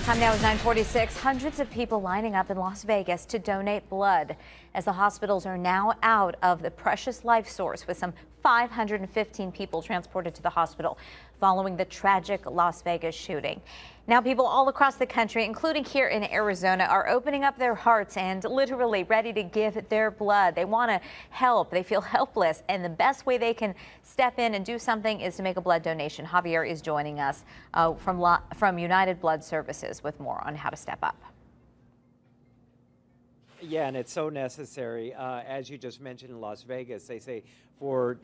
Time now is 9:46. Hundreds of people lining up in Las Vegas to donate blood as the hospitals are now out of the precious life source, with some 515 people transported to the hospital following the tragic Las Vegas shooting. Now people all across the country, including here in Arizona, are opening up their hearts and literally ready to give their blood. They want to help. They feel helpless, and the best way they can step in and do something is to make a blood donation. Javier is joining us from United Blood Services with more on how to step up. Yeah, and it's so necessary. As you just mentioned in Las Vegas, they say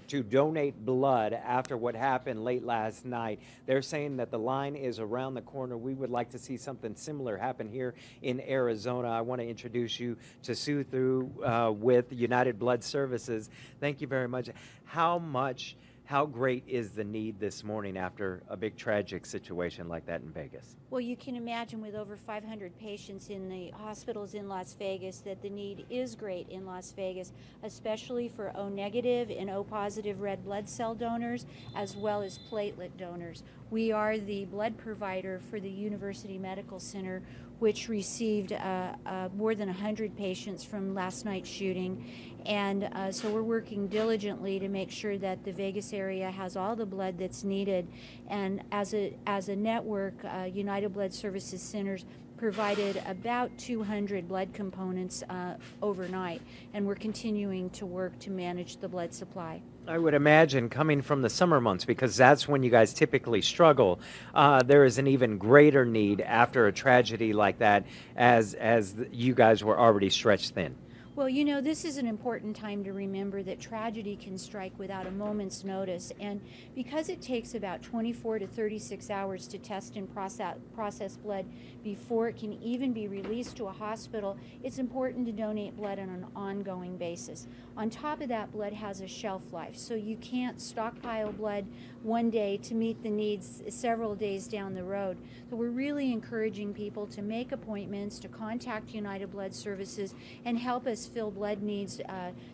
to donate blood after what happened late last night. They're saying that the line is around the corner. We would like to see something similar happen here in Arizona. I want to introduce you to Sue Thu with United Blood Services. Thank you very much. How great is the need this morning after a big tragic situation like that in Vegas? Well, you can imagine with over 500 patients in the hospitals in Las Vegas that the need is great in Las Vegas, especially for O negative and O positive red blood cell donors, as well as platelet donors. We are the blood provider for the University Medical Center, which received more than 100 patients from last night's shooting. And so we're working diligently to make sure that the Vegas area has all the blood that's needed. And as a network, United Blood Services Centers provided about 200 blood components overnight, and we're continuing to work to manage the blood supply. I would imagine coming from the summer months, because that's when you guys typically struggle, there is an even greater need after a tragedy like that, as you guys were already stretched thin. Well, you know, this is an important time to remember that tragedy can strike without a moment's notice, and because it takes about 24 to 36 hours to test and process blood before it can even be released to a hospital, it's important to donate blood on an ongoing basis. On top of that, blood has a shelf life, so you can't stockpile blood one day to meet the needs several days down the road. So we're really encouraging people to make appointments, to contact United Blood Services, and help us fill blood needs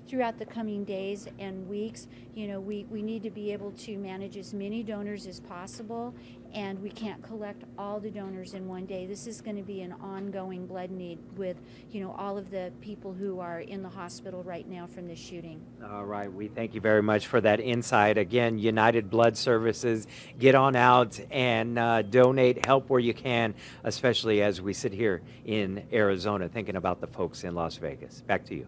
throughout the coming days and weeks. You know, we need to be able to manage as many donors as possible, and we can't collect all the donors in one day. This is going to be an ongoing blood need with, you know, all of the people who are in the hospital right now from this shooting. All right, we thank you very much for that insight. Again, United Blood Services, get on out and donate, help where you can, especially as we sit here in Arizona thinking about the folks in Las Vegas. Back to you.